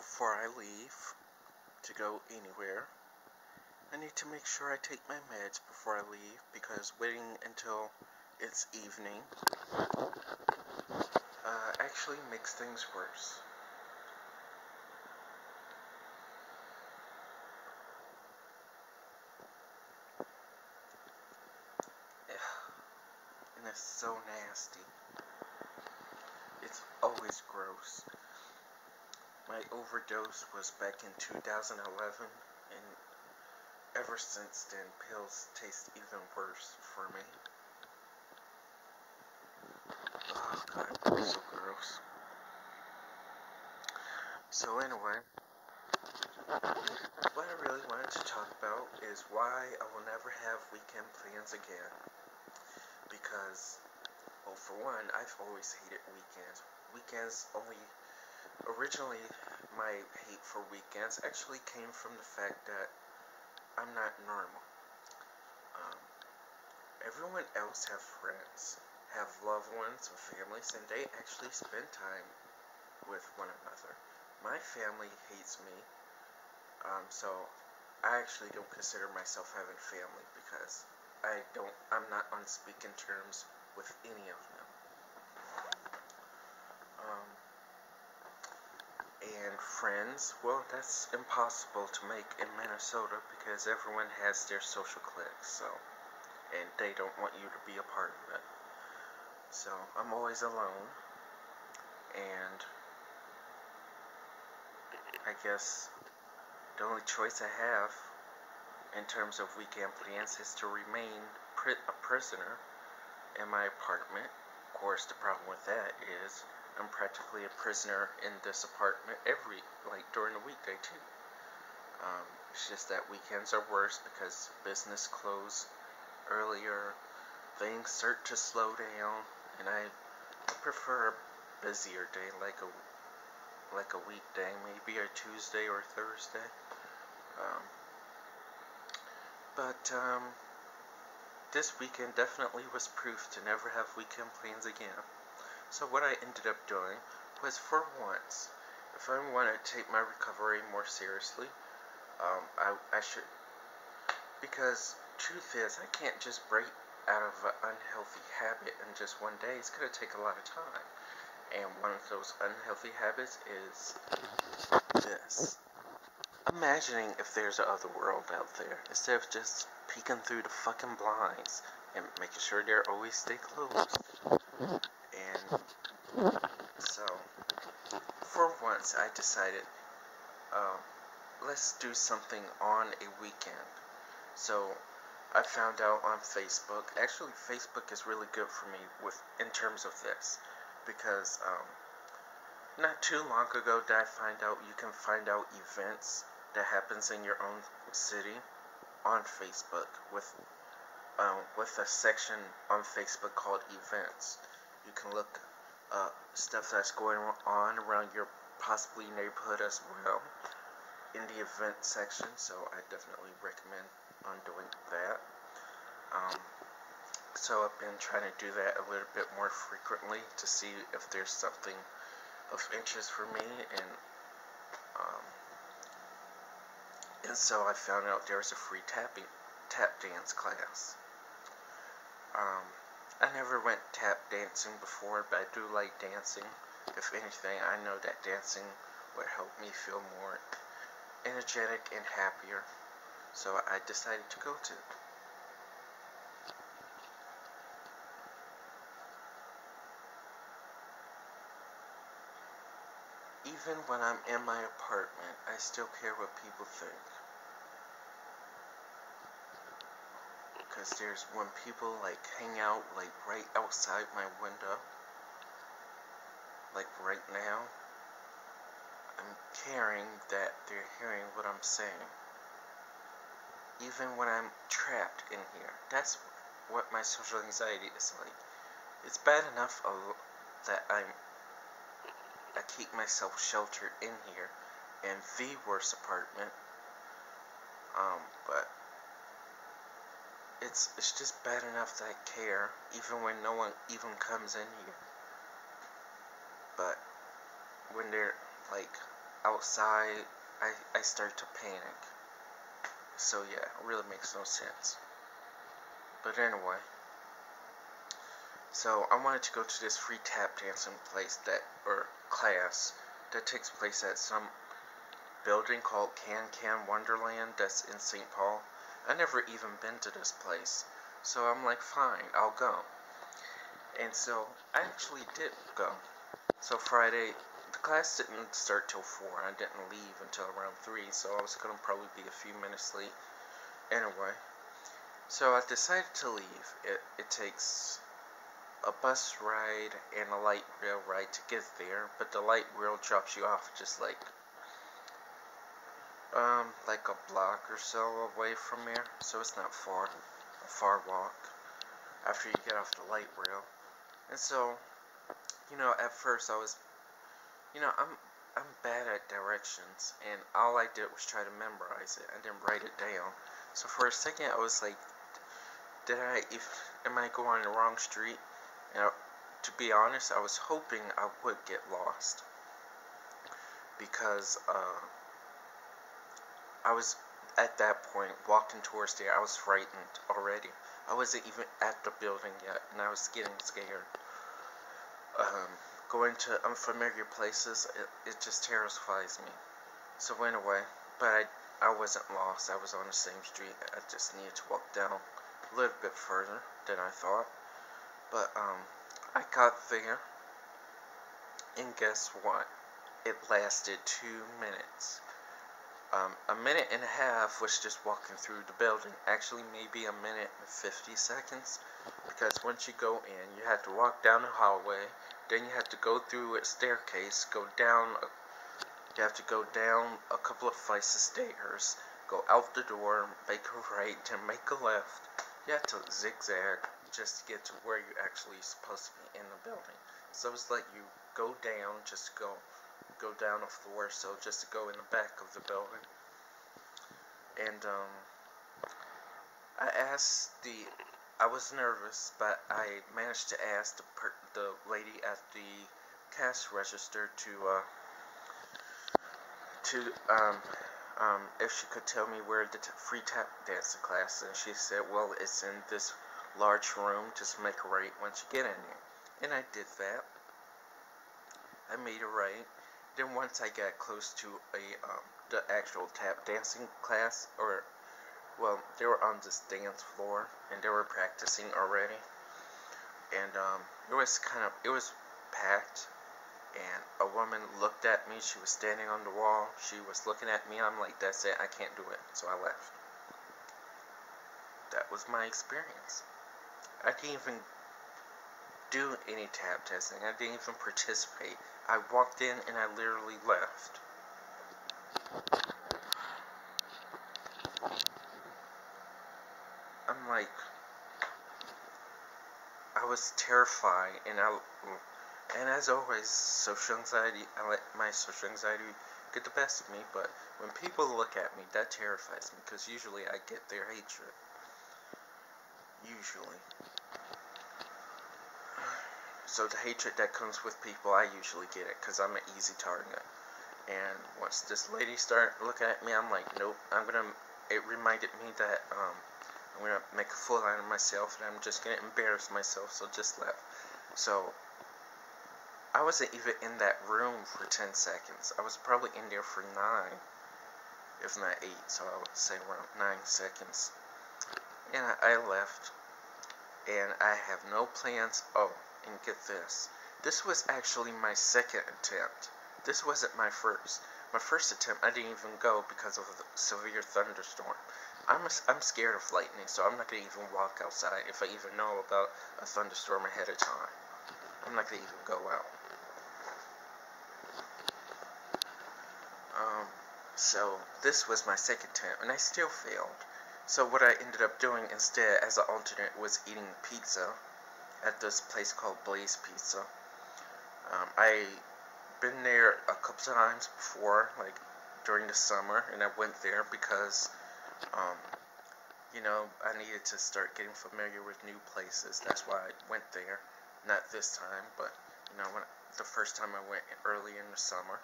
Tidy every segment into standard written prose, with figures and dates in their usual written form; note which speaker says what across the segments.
Speaker 1: before I leave to go anywhere, I need to make sure I take my meds before I leave, because waiting until it's evening actually makes things worse. And it's so nasty. It's always gross. My overdose was back in 2011, and ever since then, pills taste even worse for me. Oh god, so gross. So anyway, what I really wanted to talk about is why I will never have weekend plans again. Because, well, for one, I've always hated weekends. Originally, my hate for weekends actually came from the fact that I'm not normal. Everyone else have friends, have loved ones or families, and they actually spend time with one another. My family hates me, so I actually don't consider myself having family, because I'm not on speaking terms with any of them. And friends, well, that's impossible to make in Minnesota, because everyone has their social cliques, so, and they don't want you to be a part of it. So I'm always alone, and I guess the only choice I have in terms of weekend plans is to remain a prisoner in my apartment. Of course, the problem with that is I'm practically a prisoner in this apartment during the weekday too. It's just that weekends are worse because business closed earlier, things start to slow down, and I prefer a busier day, like a weekday, maybe a Tuesday or Thursday. But this weekend definitely was proof to never have weekend plans again. So what I ended up doing was, for once, if I want to take my recovery more seriously, I should, because truth is, I can't just break out of an unhealthy habit in just one day. It's going to take a lot of time. And one of those unhealthy habits is this. Imagining if there's another world out there, instead of just peeking through the fucking blinds and making sure they're always stay closed. And so, for once, I decided, let's do something on a weekend. So I found out on Facebook. Actually, Facebook is really good for me in terms of this, because not too long ago did I find out you can find out events that happens in your own city on Facebook with a section on Facebook called events. You can look up stuff that's going on around your possibly neighborhood as well in the event section, so I definitely recommend on doing that. So I've been trying to do that a little bit more frequently to see if there's something of interest for me, and so I found out there was a free tap dance class. I never went tap dancing before, but I do like dancing. If anything, I know that dancing would help me feel more energetic and happier, so I decided to go to it. Even when I'm in my apartment, I still care what people think. Because there's when people hang out right outside my window, like right now, I'm caring that they're hearing what I'm saying. Even when I'm trapped in here, that's what my social anxiety is like. It's bad enough that I keep myself sheltered in here in the worst apartment, but it's just bad enough that I care, even when no one even comes in here. But when they're outside, I start to panic. So yeah, it really makes no sense. But anyway, so I wanted to go to this free tap dancing place or class that takes place at some building called Can Wonderland that's in St. Paul. I never even been to this place. So I'm like, fine, I'll go. And so I actually did go. So Friday, the class didn't start till 4. I didn't leave until around 3, so I was going to probably be a few minutes late. Anyway, so I decided to leave. It takes a bus ride and a light rail ride to get there, but the light rail drops you off just like a block or so away from there, so it's not far, a far walk after you get off the light rail. And so, at first I was, I'm bad at directions, and all I did was try to memorize it. I didn't write it down. So for a second I was like, am I going on the wrong street? And to be honest, I was hoping I would get lost, because I was, at that point, walking towards there, I was frightened already. I wasn't even at the building yet, and I was getting scared. Going to unfamiliar places, it just terrifies me. So anyway, but I wasn't lost. I was on the same street. I just needed to walk down a little bit further than I thought. But I got there, and guess what? It lasted 2 minutes. A minute and a half was just walking through the building. Actually, maybe a minute and 50 seconds. Because once you go in, you have to walk down the hallway. Then you have to go through a staircase, you have to go down a couple of flights of stairs, go out the door, make a right, then make a left. You have to zigzag just to get to where you're actually supposed to be in the building. So it's like you go down, just go down a floor, so just to go in the back of the building. And I was nervous, but I managed to ask the lady at the cash register if she could tell me where the free tap dancing class is. And she said, well, it's in this large room, just make a right once you get in there. And I did that. I made a right. Then once I got close to the actual tap dancing class, they were on this dance floor, and they were practicing already. And it was packed, and a woman looked at me. She was standing on the wall. She was looking at me. I'm like, that's it, I can't do it. So I left. That was my experience. I didn't even do any tap dancing. I didn't even participate. I walked in and I literally left. I'm like, I was terrified, and as always, I let my social anxiety get the best of me, but when people look at me, that terrifies me, because usually I get their hatred. Usually. So the hatred that comes with people, I usually get it, because I'm an easy target. And once this lady started looking at me, I'm like, nope, it reminded me that, I'm gonna make a fool out of myself, and I'm just gonna embarrass myself, so just left. So, I wasn't even in that room for 10 seconds. I was probably in there for 9, if not 8, so I would say around 9 seconds. And I left, and I have no plans. Oh, and get this. This was actually my second attempt. This wasn't my first. My first attempt, I didn't even go because of the severe thunderstorm. I'm scared of lightning, so I'm not going to even walk outside if I even know about a thunderstorm ahead of time. I'm not going to even go out. So this was my second attempt, and I still failed. So what I ended up doing instead, as an alternate, was eating pizza at this place called Blaze Pizza. I been there a couple times before, like during the summer, and I went there because, I needed to start getting familiar with new places. That's why I went there. Not this time, but, the first time I went early in the summer.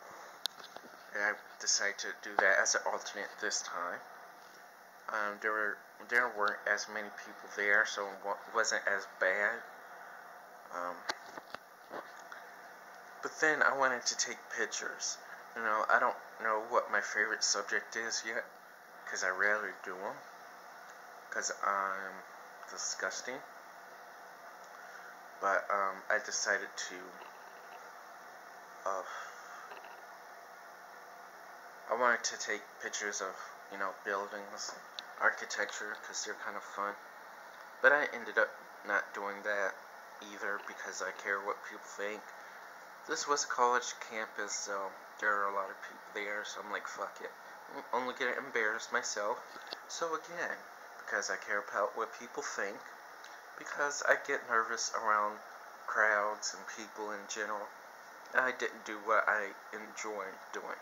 Speaker 1: and I decided to do that as an alternate this time. There weren't as many people there, so it wasn't as bad. Um, but then I wanted to take pictures. I don't know what my favorite subject is yet, because I rarely do them, because I'm disgusting. But I decided to I wanted to take pictures of, buildings, architecture, because they're kind of fun. But I ended up not doing that either, because I care what people think. This was a college campus, so there are a lot of people there, so I'm like, fuck it. I'm only going to embarrass myself. So again, because I care about what people think, because I get nervous around crowds and people in general, and I didn't do what I enjoy doing.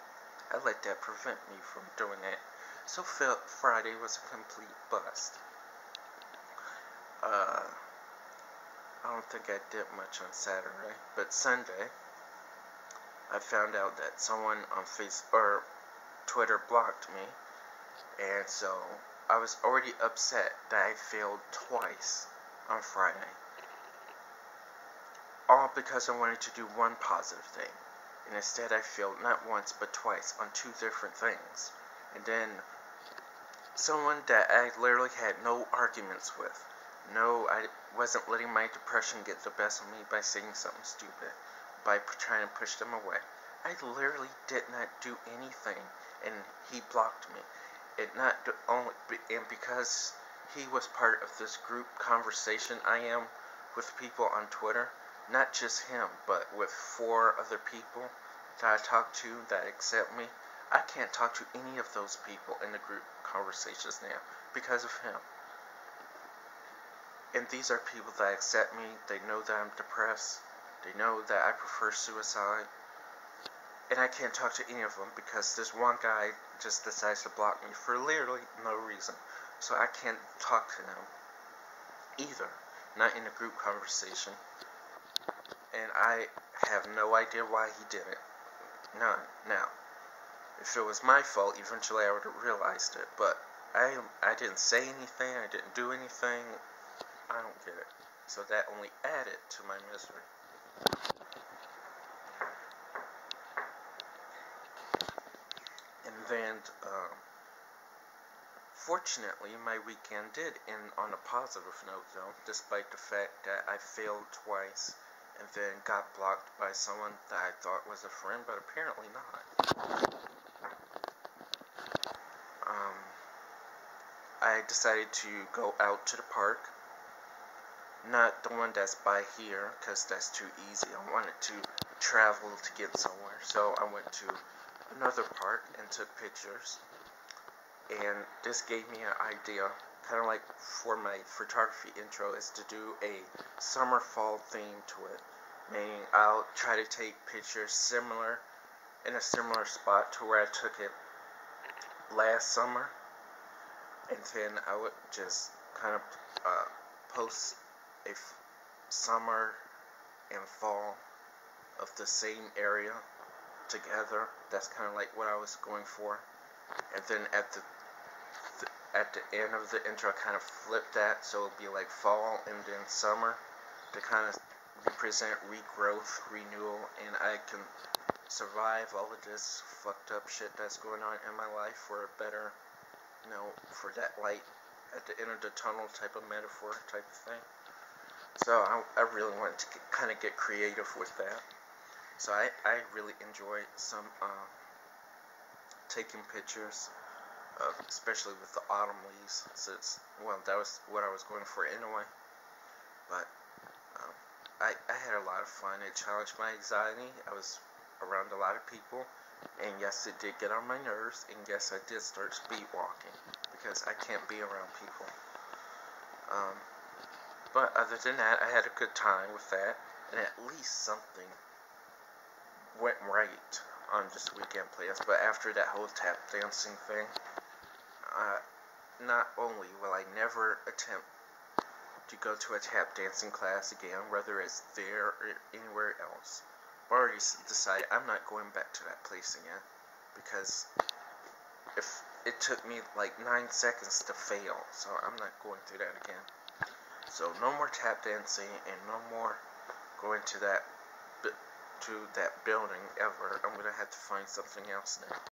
Speaker 1: I let that prevent me from doing it. So Friday was a complete bust. I don't think I did much on Saturday, but Sunday, I found out that someone on Facebook or Twitter blocked me, and so I was already upset that I failed twice on Friday. All because I wanted to do one positive thing, and instead I failed not once but twice on two different things. And then someone that I literally had no arguments with. No, I wasn't letting my depression get the best of me by saying something stupid, by trying to push them away. I literally did not do anything, and he blocked me. And because he was part of this group conversation I am with people on Twitter, not just him, but with 4 other people that I talk to that accept me, I can't talk to any of those people in the group conversations now because of him. And these are people that accept me. They know that I'm depressed. They know that I prefer suicide. And I can't talk to any of them because this one guy just decides to block me for literally no reason. So I can't talk to them either. Not in a group conversation. And I have no idea why he did it. None. Now, if it was my fault, eventually I would have realized it. But I didn't say anything. I didn't do anything. I don't get it. So that only added to my misery. And then, fortunately, my weekend did end on a positive note, though, despite the fact that I failed twice and then got blocked by someone that I thought was a friend, but apparently not. I decided to go out to the park. Not the one that's by here, because that's too easy. I wanted to travel to get somewhere. So I went to another park and took pictures. And this gave me an idea, kind of like for my photography intro, is to do a summer-fall theme to it. Meaning I'll try to take pictures in a similar spot to where I took it last summer. And then I would just kind of post a summer and fall of the same area together. That's kind of like what I was going for. And then at the end of the intro, I kind of flip that, so it'll be like fall and then summer to kind of represent regrowth, renewal, and I can survive all of this fucked up shit that's going on in my life for a better, for that light at the end of the tunnel type of metaphor type of thing. So I really wanted to kind of get creative with that. So I really enjoyed taking pictures, especially with the autumn leaves, since, that was what I was going for anyway. But I had a lot of fun. It challenged my anxiety. I was around a lot of people, and yes, it did get on my nerves, and yes, I did start speed walking, because I can't be around people. But other than that, I had a good time with that, and at least something went right on this weekend plans. But after that whole tap dancing thing, not only will I never attempt to go to a tap dancing class again, whether it's there or anywhere else, I've already decided I'm not going back to that place again. because if it took me like 9 seconds to fail, so I'm not going through that again. So no more tap dancing and no more going to that building ever. I'm gonna have to find something else now.